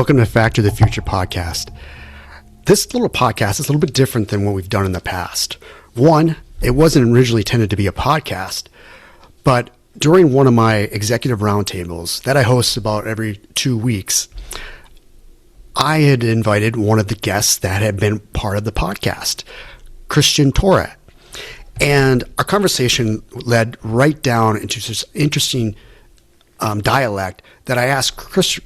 Welcome to Factor the Future podcast. This little podcast is a little bit different than what we've done in the past. One, it wasn't originally intended to be a podcast, but during one of my executive roundtables that I host about every 2 weeks, I had invited one of the guests that had been part of the podcast, Christian Torre. And our conversation led right down into this interesting dialect that I asked Christian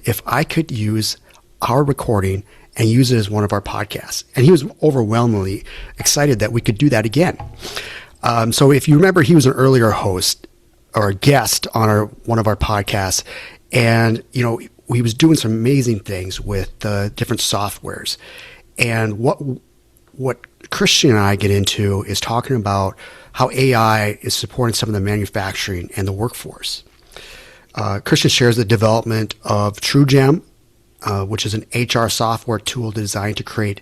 if I could use our recording and use it as one of our podcasts. And he was overwhelmingly excited that we could do that again. So if you remember, he was an earlier host or a guest on one of our podcasts. And, you know, he was doing some amazing things with different softwares. And what Christian and I get into is talking about how AI is supporting some of the manufacturing and the workforce. Christian shares the development of TrueGem, which is an HR software tool designed to create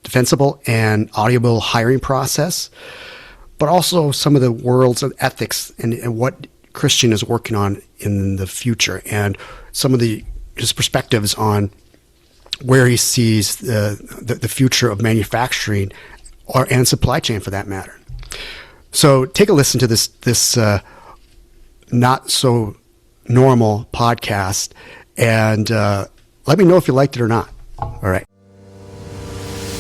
defensible and auditable hiring process, but also some of the worlds of ethics and what Christian is working on in the future, and some of his perspectives on where he sees the future of manufacturing and supply chain for that matter. So take a listen to this not so normal podcast, and let me know if you liked it or not. All right.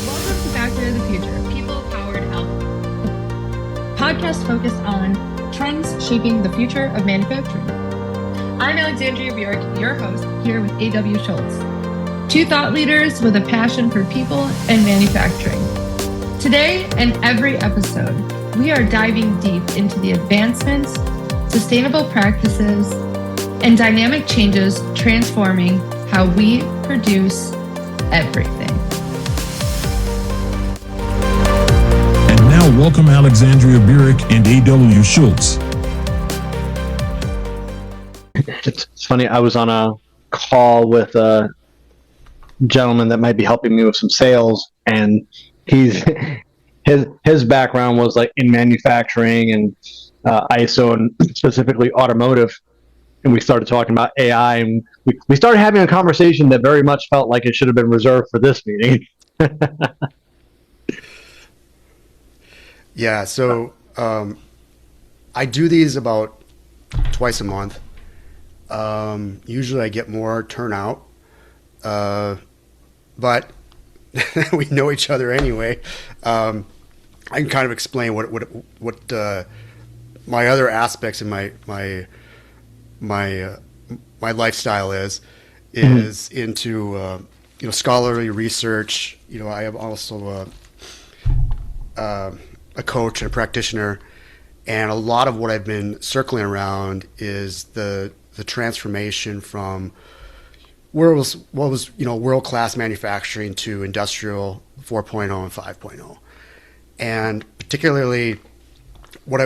Welcome to Factor of the Future, people-powered health. Podcast focused on trends shaping the future of manufacturing. I'm Alexandria Burek, your host, here with A.W. Schultz. Two thought leaders with a passion for people and manufacturing. Today and every episode, we are diving deep into the advancements, sustainable practices, and dynamic changes transforming how we produce everything. And now welcome Alexandria Burek and A.W. Schultz. It's funny, I was on a call with a gentleman that might be helping me with some sales, and his background was like in manufacturing and ISO and specifically automotive. And we started talking about AI, and we started having a conversation that very much felt like it should have been reserved for this meeting. Yeah, so I do these about twice a month. Usually I get more turnout, but we know each other anyway. I can kind of explain what my other aspects in my lifestyle is into scholarly research. You know, I am also a coach and a practitioner, and a lot of what I've been circling around is the transformation from what was world-class manufacturing to industrial 4.0 and 5.0. And particularly what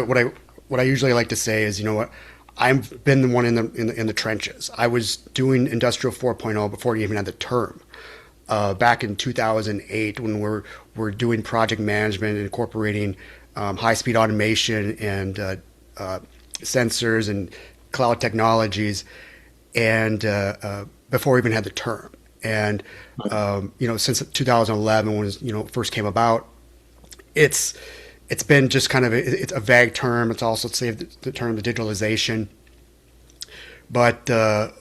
I usually like to say is, you know what, I've been the one in the trenches. I was doing industrial 4.0 before we even had the term. Back in 2008, when we're doing project management and incorporating high-speed automation and sensors and cloud technologies, and before we even had the term. And since 2011, when it first came about, it's been just kind of it's a vague term. It's also saved the term of digitalization. But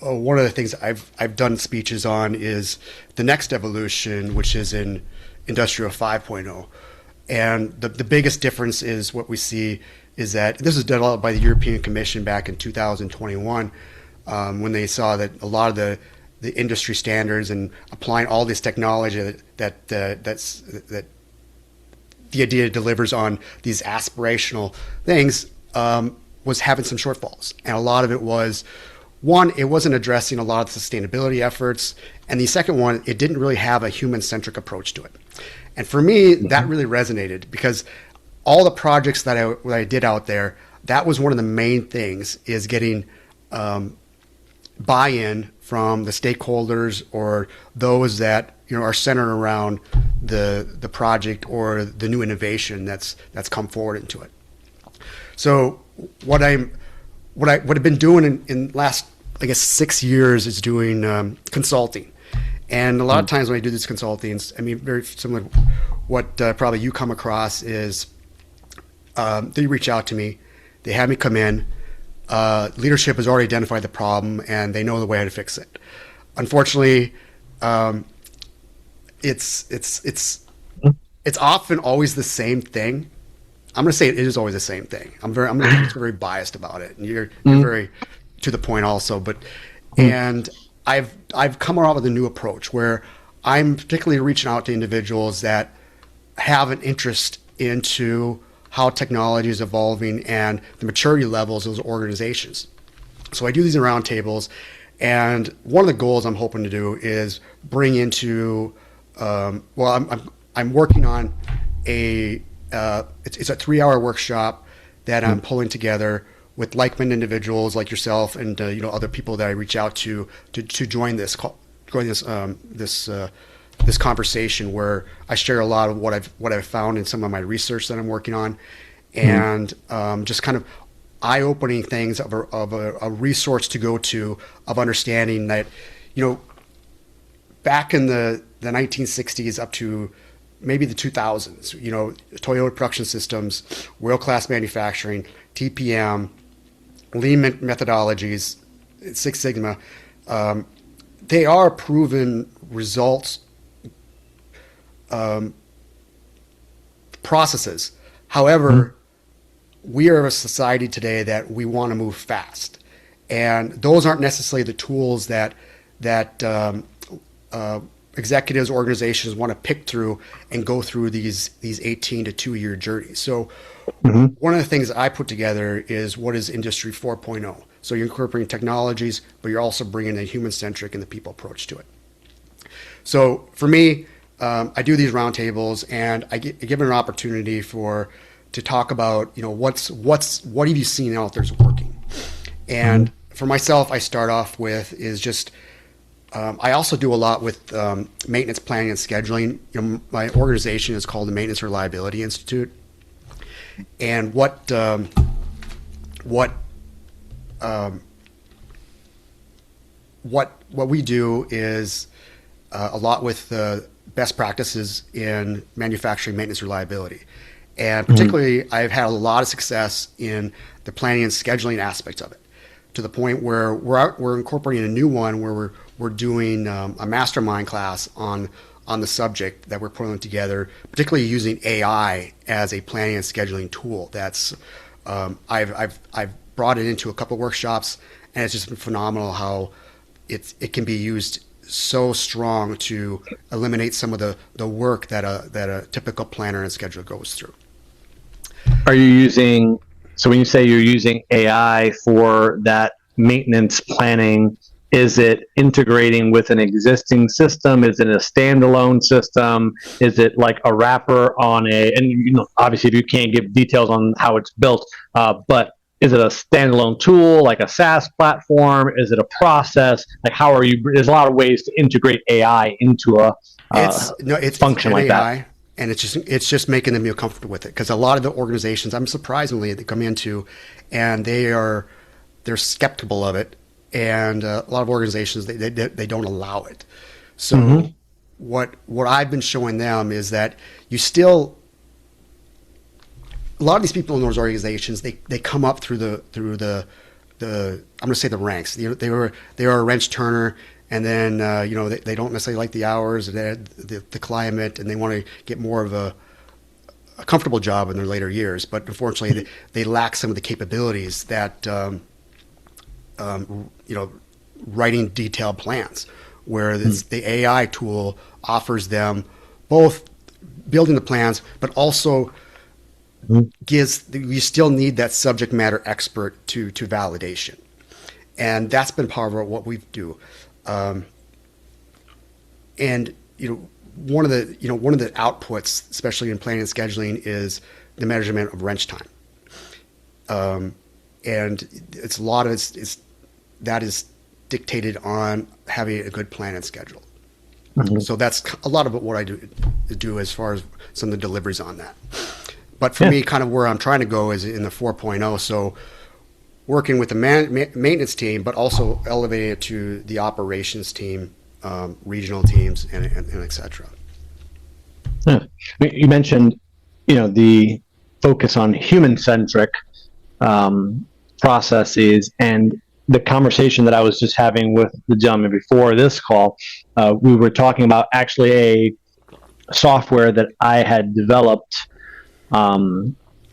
one of the things I've done speeches on is the next evolution, which is in Industrial 5.0. And the biggest difference is what we see is that this was developed by the European Commission back in 2021, when they saw that a lot of the industry standards and applying all this technology that the idea delivers on these aspirational things was having some shortfalls. And a lot of it was, one, it wasn't addressing a lot of the sustainability efforts. And the second one, it didn't really have a human-centric approach to it. And for me, that really resonated, because all the projects that I did out there, that was one of the main things, is getting buy-in from the stakeholders or those that are centered around the project or the new innovation that's come forward into it. So what I've been doing in last I guess 6 years is doing consulting. And a lot of times when I do these consultings, I mean, very similar to what probably you come across is they reach out to me, they have me come in, leadership has already identified the problem and they know the way to fix it. Unfortunately, it's often always the same thing. I'm going to say it is always the same thing. I'm very biased about it, and you're very to the point also. But and I've come around with a new approach where I'm particularly reaching out to individuals that have an interest into how technology is evolving and the maturity levels of those organizations. So I do these in roundtables, and one of the goals I'm hoping to do is bring into I'm working on it's a 3-hour workshop that I'm pulling together with like-minded individuals like yourself and other people that I reach out to join this conversation, where I share a lot of what I've found in some of my research that I'm working on, and just kind of eye-opening things of a resource to go to, of understanding that back in the 1960s up to maybe the 2000s, Toyota production systems, world-class manufacturing, TPM, lean methodologies, Six Sigma, they are proven results processes. However, we are a society today that we want to move fast, and those aren't necessarily the tools that executives, organizations want to pick through and go through these 18 to 2 year journeys. So one of the things that I put together is what is Industry 4.0. So you're incorporating technologies, but you're also bringing a human-centric and the people approach to it. So for me, I do these roundtables, and I give an opportunity to talk about what have you seen out there's working. And for myself, I start off with is just I also do a lot with maintenance planning and scheduling. My organization is called the Maintenance Reliability Institute, and what we do is a lot with best practices in manufacturing maintenance reliability, and particularly I've had a lot of success in the planning and scheduling aspects of it, to the point where we're incorporating a new one where we're doing a mastermind class on the subject that we're putting together, particularly using AI as a planning and scheduling tool. That's I've brought it into a couple of workshops, and it's just been phenomenal how it can be used so strong to eliminate some of the work that a typical planner and scheduler goes through. Are you using, so when you say you're using AI for that maintenance planning, is it integrating with an existing system? Is it a standalone system? Is it like a wrapper on and obviously if you can't give details on how it's built, but is it a standalone tool, like a SaaS platform? Is it a process? Like there's a lot of ways to integrate AI into a function like AI, that. And it's just making them feel comfortable with it. Because a lot of the organizations, I'm surprisingly, they come into, and they're skeptical of it. And a lot of organizations, they don't allow it. So what I've been showing them is that a lot of these people in those organizations, they come up through the I'm going to say the ranks. They were a wrench turner, and then they don't necessarily like the hours and the climate, and they want to get more of a comfortable job in their later years. But unfortunately, they lack some of the capabilities that writing detailed plans, where the AI tool offers them both building the plans, but also you still need that subject matter expert to validation. And that's been part of what we do. And one of the outputs, especially in planning and scheduling, is the measurement of wrench time. And it's a lot of that is dictated on having a good plan and schedule. So that's a lot of what I do as far as some of the deliveries on that. But for me, kind of where I'm trying to go is in the 4.0. So working with the maintenance team, but also elevating it to the operations team, regional teams, and et cetera. Yeah. You mentioned, the focus on human-centric processes, and the conversation that I was just having with the gentleman before this call, we were talking about actually a software that I had developed,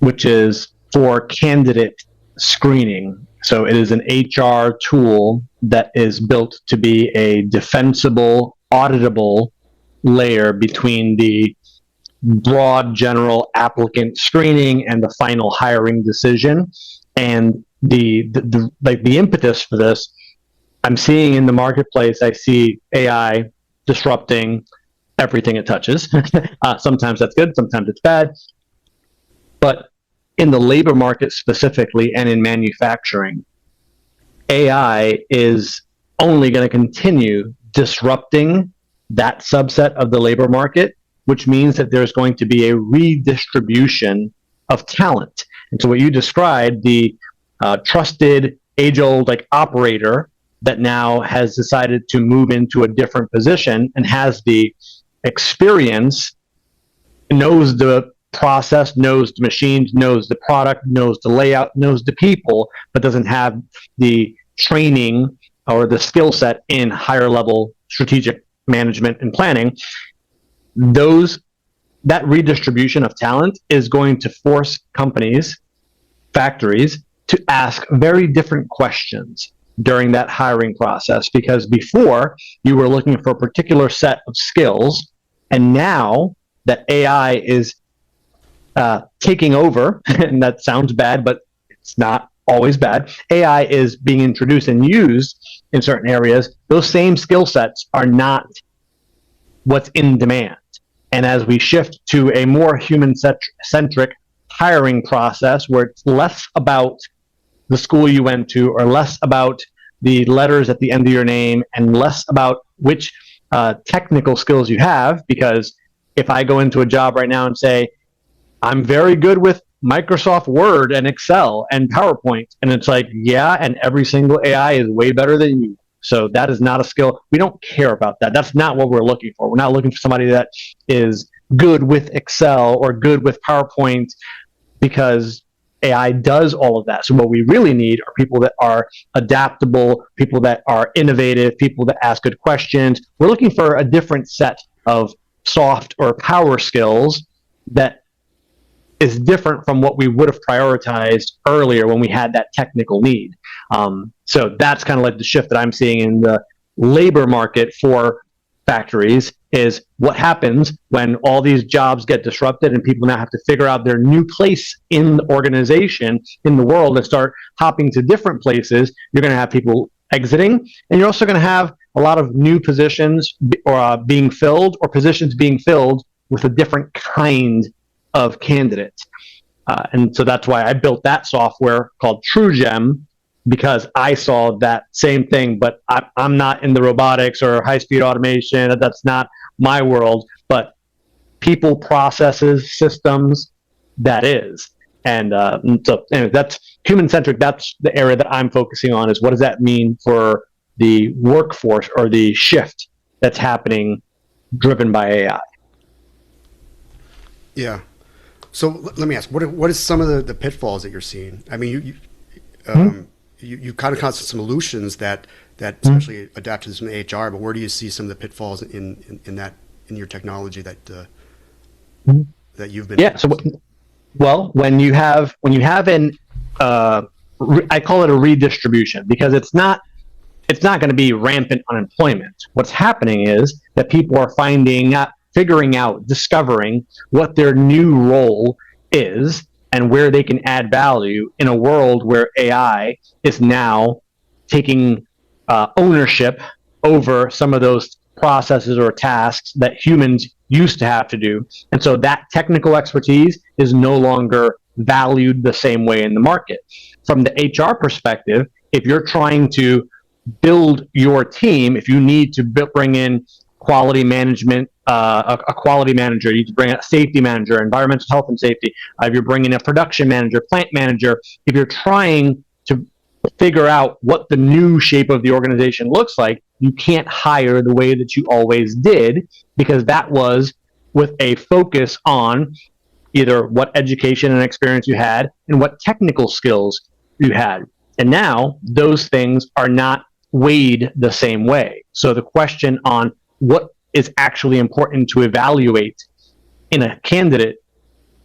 which is for candidate screening. So it is an HR tool that is built to be a defensible, auditable layer between the broad general applicant screening and the final hiring decision. And the impetus for this, I'm seeing in the marketplace, I see AI disrupting everything it touches. Sometimes that's good, sometimes it's bad. But in the labor market specifically, and in manufacturing, AI is only going to continue disrupting that subset of the labor market, which means that there's going to be a redistribution of talent. And so what you described, the trusted, age-old operator that now has decided to move into a different position and has the experience, knows the process, knows the machines, knows the product, knows the layout, knows the people, but doesn't have the training or the skill set in higher level strategic management and planning. That redistribution of talent is going to force companies, factories, to ask very different questions during that hiring process, because before you were looking for a particular set of skills, and now that AI is taking over, and that sounds bad, but it's not always bad. AI is being introduced and used in certain areas. Those same skill sets are not what's in demand. And as we shift to a more human-centric hiring process, where it's less about the school you went to, or less about the letters at the end of your name, and less about which technical skills you have, because if I go into a job right now and say, I'm very good with Microsoft Word and Excel and PowerPoint, and it's like, yeah, and every single AI is way better than you. So that is not a skill. We don't care about that. That's not what we're looking for. We're not looking for somebody that is good with Excel or good with PowerPoint, because AI does all of that. So what we really need are people that are adaptable, people that are innovative, people that ask good questions. We're looking for a different set of soft or power skills that is different from what we would have prioritized earlier when we had that technical need. So that's kind of like the shift that I'm seeing in the labor market for factories, is what happens when all these jobs get disrupted and people now have to figure out their new place in the organization, in the world, and start hopping to different places. You're going to have people exiting, and you're also going to have a lot of new positions being filled, or positions being filled with a different kind of candidate. And so that's why I built that software called TrueGem, because I saw that same thing, but I'm not in the robotics or high-speed automation. That's not my world, but people, processes, systems, that is. And so anyway, that's human-centric. That's the area that I'm focusing on, is what does that mean for the workforce, or the shift that's happening driven by AI. Yeah. So let me ask, what is some of the pitfalls that you're seeing? I mean, you kind of concept some solutions that especially adapt to this in HR, but where do you see some of the pitfalls in your technology that you've been? Yeah. So, well, when you have an I call it a redistribution, because it's not going to be rampant unemployment. What's happening is that people are figuring out, discovering what their new role is and where they can add value in a world where AI is now taking ownership over some of those processes or tasks that humans used to have to do. And so that technical expertise is no longer valued the same way in the market. From the HR perspective, if you're trying to build your team, if you need to bring in quality management, a quality manager, you need to bring a safety manager, environmental health and safety, if you're bringing a production manager, plant manager, if you're trying to figure out what the new shape of the organization looks like, you can't hire the way that you always did, because that was with a focus on either what education and experience you had and what technical skills you had. And now those things are not weighed the same way. So the question on what is actually important to evaluate in a candidate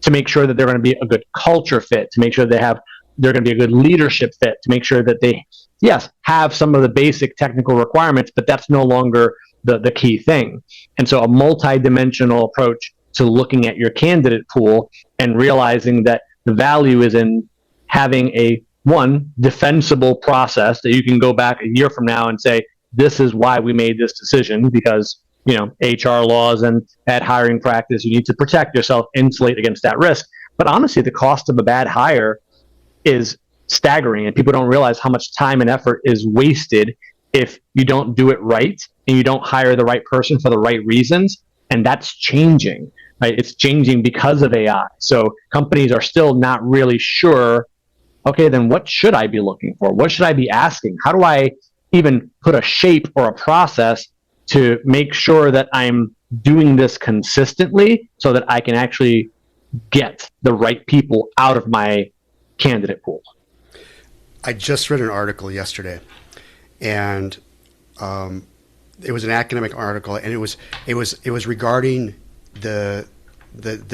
to make sure that they're going to be a good culture fit, to make sure they're going to be a good leadership fit, to make sure that they, yes, have some of the basic technical requirements, but that's no longer the key thing. And so a multi-dimensional approach to looking at your candidate pool and realizing that the value is in having a defensible process that you can go back a year from now and say, this is why we made this decision, because HR laws and bad hiring practice, you need to protect yourself, insulate against that risk. But honestly, the cost of a bad hire is staggering, and people don't realize how much time and effort is wasted if you don't do it right and you don't hire the right person for the right reasons. And that's changing, right? It's changing because of AI. So companies are still not really sure, okay, then what should I be looking for? What should I be asking? How do I even put a shape or a process to make sure that I'm doing this consistently so that I can actually get the right people out of my candidate pool? I just read an article yesterday, and it was an academic article, and it was regarding the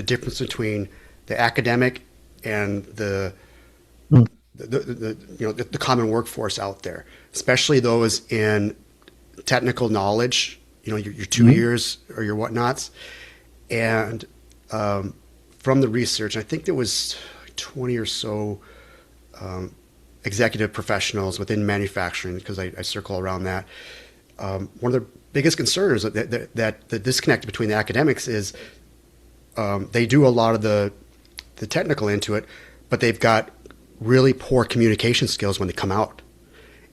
difference between the academic and the common workforce out there, especially those in technical knowledge, your 2 years or your whatnots. And from the research, I think there was 20 or so executive professionals within manufacturing, because I circle around that. One of the biggest concerns that the disconnect between the academics is they do a lot of the technical into it, but they've got really poor communication skills when they come out.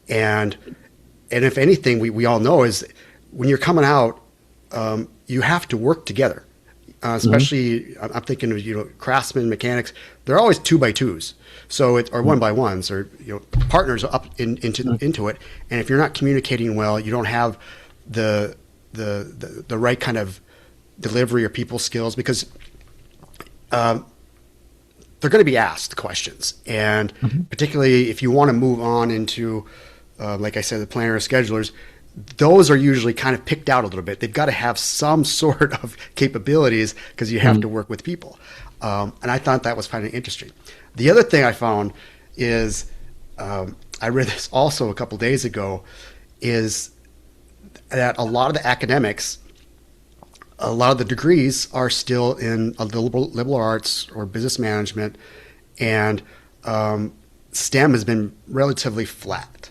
And if anything, we all know is when you're coming out, you have to work together. Especially, I'm thinking of craftsmen, mechanics. They're always 2x2s, so or 1x1s, or partners up into it. And if you're not communicating well, you don't have the right kind of delivery or people skills, because they're going to be asked questions, and particularly if you want to move on into, like I said, the planner or schedulers. Those are usually kind of picked out a little bit. They've got to have some sort of capabilities because you have to work with people. And I thought that was kind of interesting. The other thing I found is, I read this also a couple days ago, is that a lot of the academics, a lot of the degrees are still in liberal arts or business management, and STEM has been relatively flat,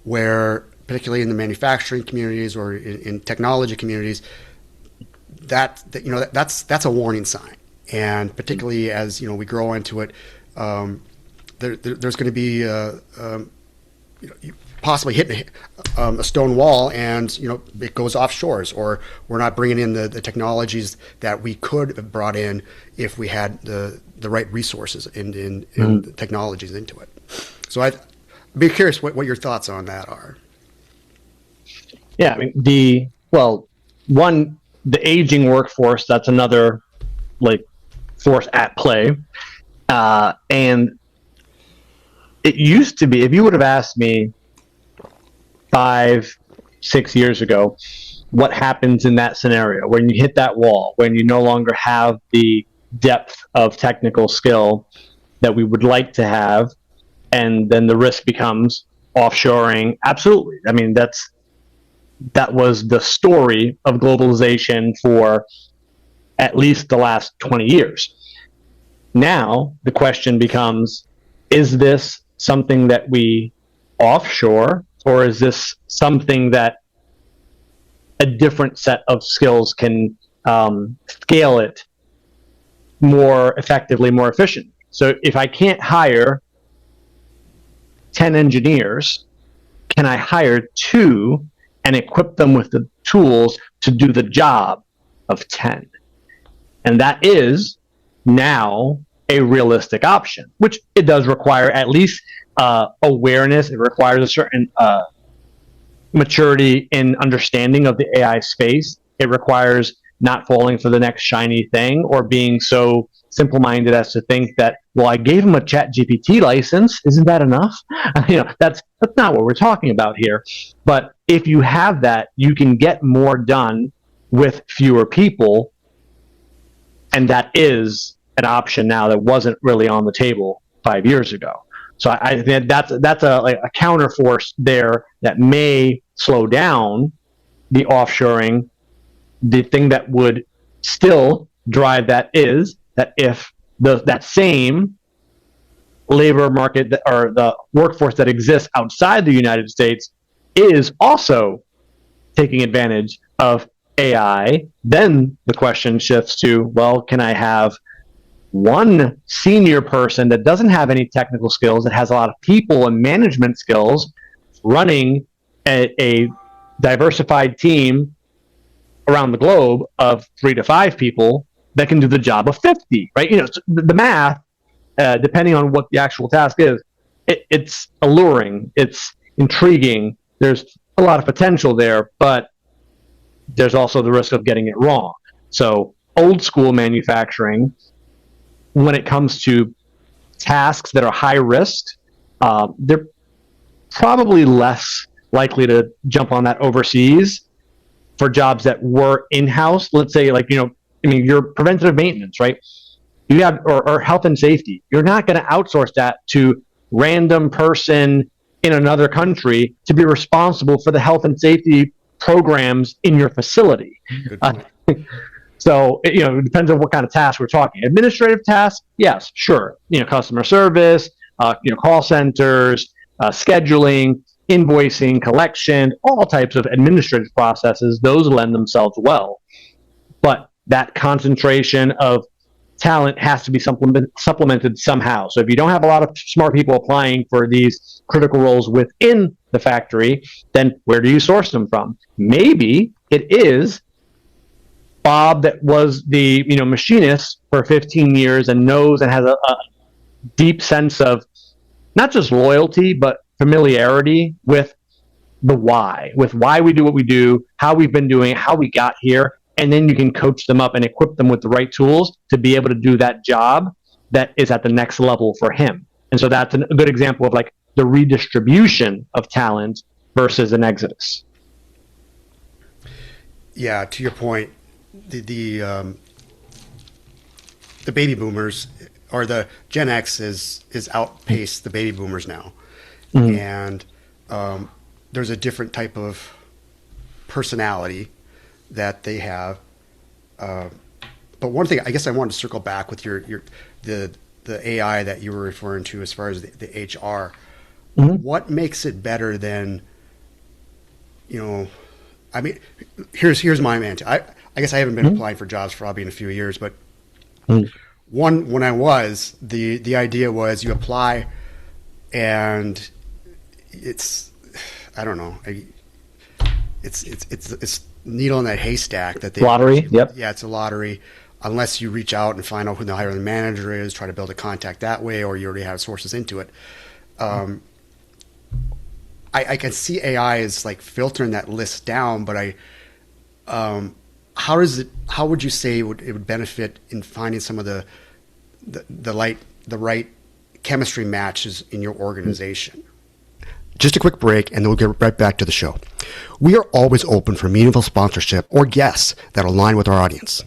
where particularly in the manufacturing communities or in technology communities, that's a warning sign. And particularly as we grow into it, there's going to be possibly hitting a stone wall, and it goes offshores, or we're not bringing in the technologies that we could have brought in if we had the right resources in technologies into it. So I'd be curious what your thoughts on that are. Yeah, I mean, the aging workforce, that's another force at play. And it used to be, if you would have asked me 5-6 years ago, what happens in that scenario when you hit that wall, when you no longer have the depth of technical skill that we would like to have, and then the risk becomes offshoring? Absolutely. I mean, that was the story of globalization for at least the last 20 years. Now, the question becomes, is this something that we offshore, or is this something that a different set of skills can scale it more effectively, more efficiently? So if I can't hire 10 engineers, can I hire 2 and equip them with the tools to do the job of 10? And that is now a realistic option, which it does require at least awareness. It requires a certain maturity in understanding of the AI space. It requires not falling for the next shiny thing or being so simple-minded as to think that, well, I gave him a ChatGPT license. Isn't that enough? That's not what we're talking about here. But if you have that, you can get more done with fewer people, and that is an option now that wasn't really on the table 5 years ago. So I think that's a counter force there that may slow down the offshoring. The thing that would still drive that is that if that same labor market or the workforce that exists outside the United States is also taking advantage of AI, then the question shifts to, well, can I have one senior person that doesn't have any technical skills, that has a lot of people and management skills, running a diversified team around the globe of 3 to 5 people that can do the job of 50, right? The math, depending on what the actual task is, it's alluring, it's intriguing. There's a lot of potential there, but there's also the risk of getting it wrong. So old school manufacturing, when it comes to tasks that are high risk, they're probably less likely to jump on that overseas. For jobs that were in-house, let's say your preventative maintenance, right? You have, or health and safety. You're not going to outsource that to random person in another country to be responsible for the health and safety programs in your facility. So it depends on what kind of tasks we're talking. Administrative tasks, yes, sure. Customer service, call centers, scheduling, invoicing, collection, all types of administrative processes, those lend themselves well. But that concentration of talent has to be supplemented somehow. So if you don't have a lot of smart people applying for these critical roles within the factory, then where do you source them from? Maybe it is Bob that was the machinist for 15 years and knows and has a deep sense of not just loyalty, but familiarity with the why, with why we do what we do, how we've been doing it, how we got here, and then you can coach them up and equip them with the right tools to be able to do that job that is at the next level for him. And so that's a good example of like the redistribution of talent versus an exodus. Yeah, to your point, the baby boomers, or the Gen X is outpaced the baby boomers now. Mm-hmm. And there's a different type of personality that they have. But one thing, I guess I wanted to circle back with the AI that you were referring to as far as the HR. Mm-hmm. What makes it better than, I mean, here's my answer. I guess I haven't been applying for jobs for probably in a few years, but when I was, the idea was you apply and it's, I don't know, it's needle in that haystack that they lottery. Yep. Yeah, it's a lottery. Unless you reach out and find out who the hiring manager is, try to build a contact that way, or you already have sources into it. I can see AI as like filtering that list down, but how would you say it would benefit in finding some of the right chemistry matches in your organization? Just a quick break, and then we'll get right back to the show. We are always open for meaningful sponsorship or guests that align with our audience.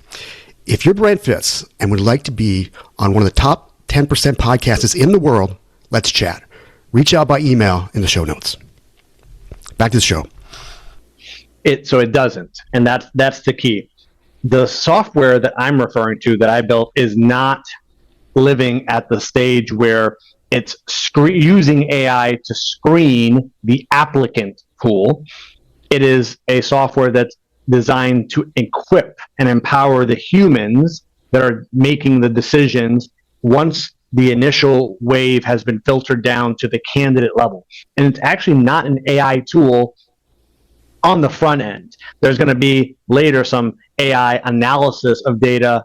If your brand fits and would like to be on one of the top 10% podcasts in the world, let's chat. Reach out by email in the show notes. Back to the show. So it doesn't, and that's the key. The software that I'm referring to that I built is not living at the stage where it's using AI to screen the applicant pool. It is a software that's designed to equip and empower the humans that are making the decisions once the initial wave has been filtered down to the candidate level. And it's actually not an AI tool on the front end. There's going to be later some AI analysis of data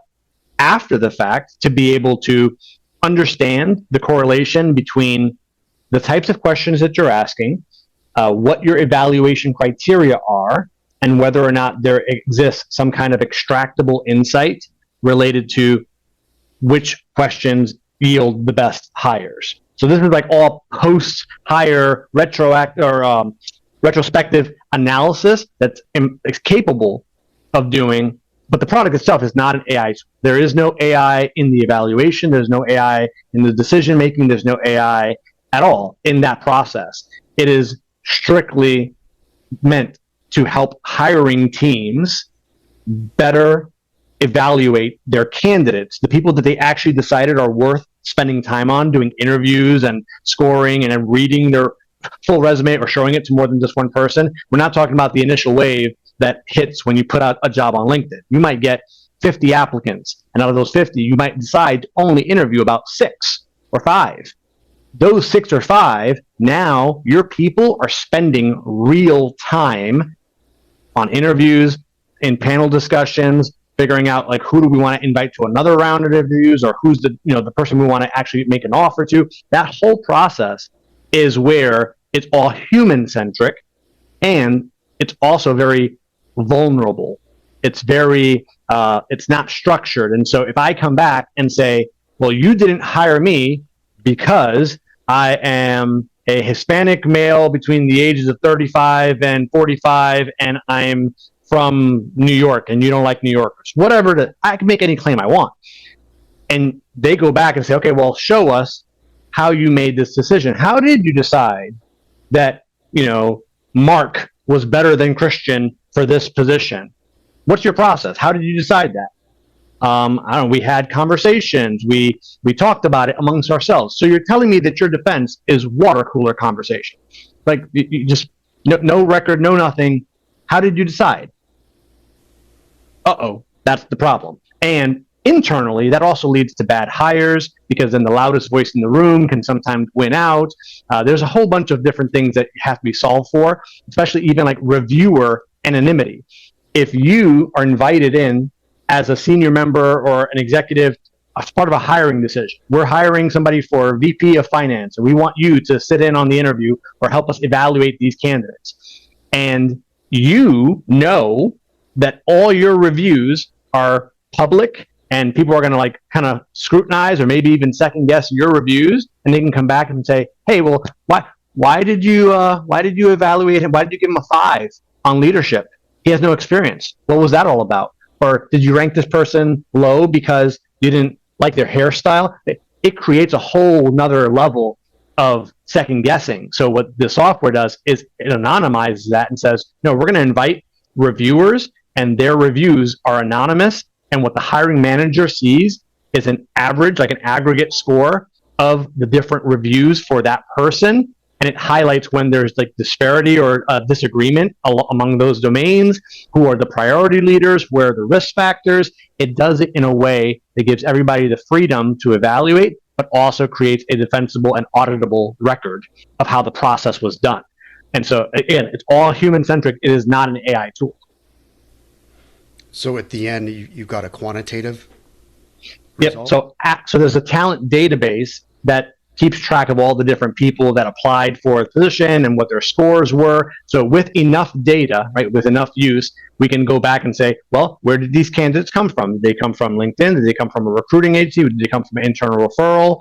after the fact to be able to understand the correlation between the types of questions that you're asking, what your evaluation criteria are, and whether or not there exists some kind of extractable insight related to which questions yield the best hires. So this is like all post-hire retrospective analysis that's capable of doing, but the product itself is not an AI. There is no AI in the evaluation. There's no AI in the decision making. There's no AI at all in that process. It is strictly meant to help hiring teams better evaluate their candidates, the people that they actually decided are worth spending time on, doing interviews and scoring and then reading their full resume or showing it to more than just one person. We're not talking about the initial wave that hits when you put out a job on LinkedIn. You might get 50 applicants, and out of those 50, you might decide to only interview about 6 or 5. Those 6 or 5, now your people are spending real time on interviews, in panel discussions, figuring out like who do we want to invite to another round of interviews, or who's the person we want to actually make an offer to. That whole process is where it's all human centric, and it's also very vulnerable. It's very it's not structured. And so if I come back and say, well, you didn't hire me because I am a Hispanic male between the ages of 35 and 45, and I'm from New York, and you don't like New Yorkers, whatever, I can make any claim I want. And they go back and say, okay, well, show us how you made this decision. How did you decide that, Mark was better than Christian for this position? What's your process? How did you decide that? I don't know, we had conversations. We talked about it amongst ourselves. So you're telling me that your defense is water cooler conversation. Like, you just, no record, no nothing. How did you decide? That's the problem. And internally, that also leads to bad hires, because then the loudest voice in the room can sometimes win out. There's a whole bunch of different things that have to be solved for, especially even like reviewer anonymity. If you are invited in as a senior member or an executive as part of a hiring decision, we're hiring somebody for VP of finance, and we want you to sit in on the interview or help us evaluate these candidates. And you know that all your reviews are public, and people are going to like kind of scrutinize or maybe even second guess your reviews, and they can come back and say, hey, well, why did you evaluate him? Why did you give him a 5 on leadership? He has no experience. What was that all about? Or did you rank this person low because you didn't like their hairstyle? It creates a whole nother level of second guessing. So what the software does is it anonymizes that and says, no, we're going to invite reviewers, and their reviews are anonymous. And what the hiring manager sees is an average, like an aggregate score of the different reviews for that person. And it highlights when there's like disparity or disagreement among those domains, who are the priority leaders, where are the risk factors. It does it in a way that gives everybody the freedom to evaluate, but also creates a defensible and auditable record of how the process was done. And so again, it's all human centric. It is not an AI tool. So at the end, you've got a quantitative result? Yep. So there's a talent database that keeps track of all the different people that applied for the position and what their scores were. So with enough data, right, with enough use, we can go back and say, well, where did these candidates come from? Did they come from LinkedIn? Did they come from a recruiting agency? Did they come from an internal referral?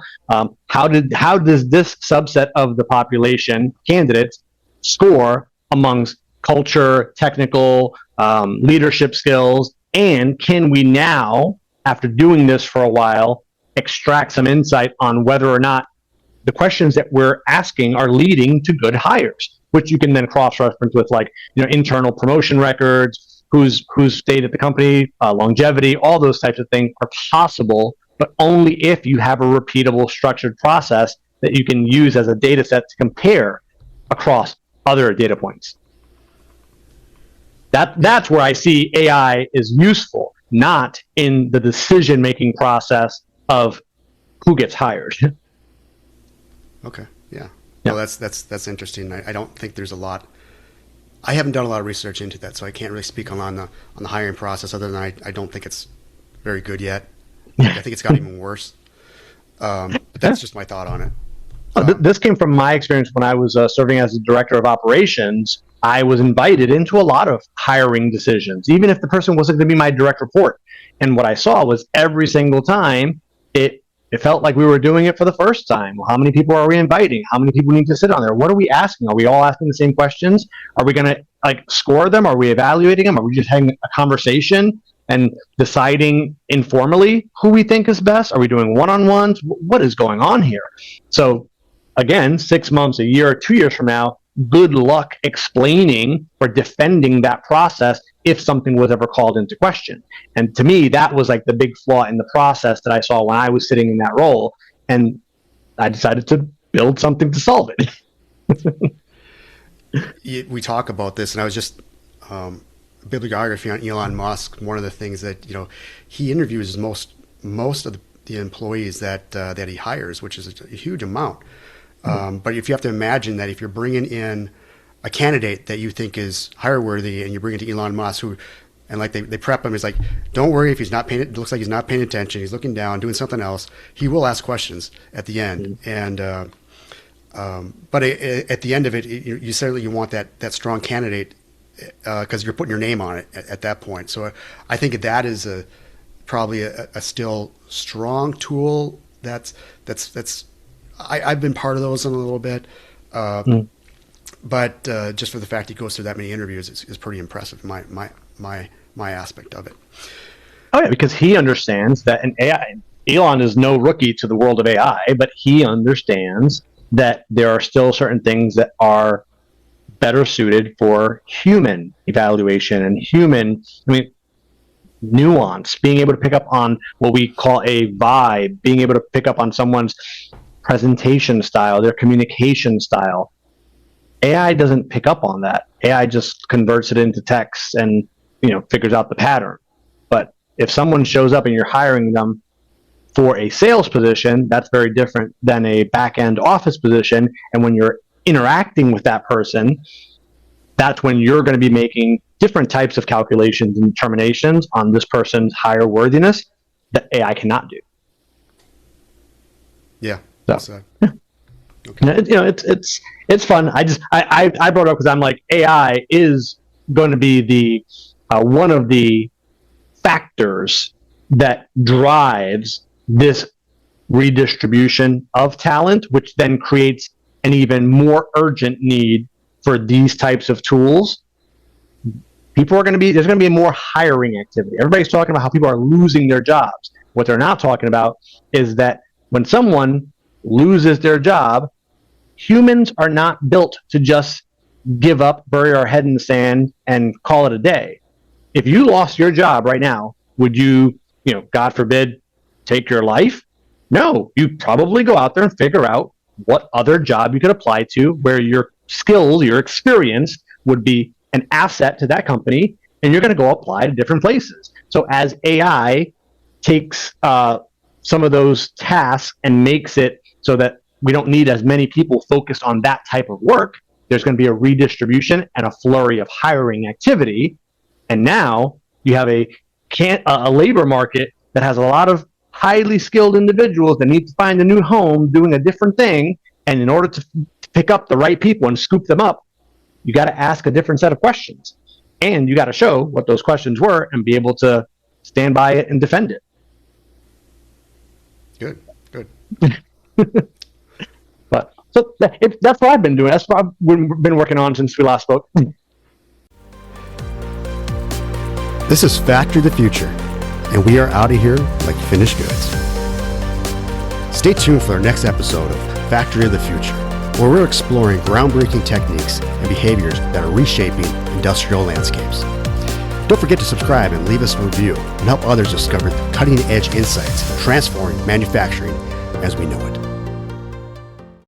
How does this subset of the population candidates score amongst culture, technical, leadership skills? And can we now, after doing this for a while, extract some insight on whether or not the questions that we're asking are leading to good hires, which you can then cross-reference with, like, internal promotion records, who's stayed at the company, longevity, all those types of things are possible, but only if you have a repeatable, structured process that you can use as a data set to compare across other data points. That's where I see AI is useful, not in the decision-making process of who gets hired. Okay. Yeah. Well, that's interesting. I don't think there's a lot. I haven't done a lot of research into that, so I can't really speak on the hiring process. Other than I don't think it's very good yet. I think it's gotten even worse. But that's just my thought on it. This came from my experience when I was serving as the director of operations. I was invited into a lot of hiring decisions, even if the person wasn't going to be my direct report. And what I saw was every single time it felt like we were doing it for the first time. Well, how many people are we inviting? How many people need to sit on there? What are we asking? Are we all asking the same questions? Are we going to score them? Are we evaluating them? Are we just having a conversation and deciding informally who we think is best? Are we doing one-on-ones? What is going on here? So again, 6 months, a year, 2 years from now, good luck explaining or defending that process if something was ever called into question. And to me, that was like the big flaw in the process that I saw when I was sitting in that role. And I decided to build something to solve it. We talk about this, and I was just bibliography on Elon Musk. One of the things that he interviews most of the employees that he hires, which is a huge amount. But if you have to imagine that if you're bringing in a candidate that you think is hire worthy, and you bring it to Elon Musk, and like they prep him, it's like, don't worry if he's not paying. It looks like he's not paying attention. He's looking down, doing something else. He will ask questions at the end, and but at the end of it, you certainly want that strong candidate because you're putting your name on it at that point. So I think that is probably a still strong tool. That's I've been part of those in a little bit, but just for the fact he goes through that many interviews is pretty impressive. My aspect of it. Oh yeah, because he understands that an AI. Elon is no rookie to the world of AI, but he understands that there are still certain things that are better suited for human evaluation and nuance, being able to pick up on what we call a vibe, being able to pick up on someone's presentation style, their communication style. AI doesn't pick up on that. AI just converts it into text and figures out the pattern. But if someone shows up and you're hiring them for a sales position, that's very different than a back-end office position. And when you're interacting with that person, that's when you're going to be making different types of calculations and determinations on this person's hire worthiness that AI cannot do. Yeah. So, yeah. Okay. It's fun. I brought it up because I'm like, AI is going to be the one of the factors that drives this redistribution of talent, which then creates an even more urgent need for these types of tools. There's going to be more hiring activity. Everybody's talking about how people are losing their jobs. What they're not talking about is that when someone loses their job, humans are not built to just give up, bury our head in the sand, and call it a day. If you lost your job right now, would you, God forbid, take your life? No, you'd probably go out there and figure out what other job you could apply to where your skills, your experience would be an asset to that company, and you're going to go apply to different places. So as AI takes some of those tasks and makes it so that we don't need as many people focused on that type of work, there's going to be a redistribution and a flurry of hiring activity. And now you have a labor market that has a lot of highly skilled individuals that need to find a new home doing a different thing. And in order to pick up the right people and scoop them up, you got to ask a different set of questions. And you got to show what those questions were and be able to stand by it and defend it. Good. But so that's what I've been doing. That's what I've been working on since we last spoke. This is Factory of the Future, and we are out of here like finished goods. Stay tuned for our next episode of Factory of the Future, where we're exploring groundbreaking techniques and behaviors that are reshaping industrial landscapes. Don't forget to subscribe and leave us a review and help others discover cutting-edge insights transforming manufacturing as we know it.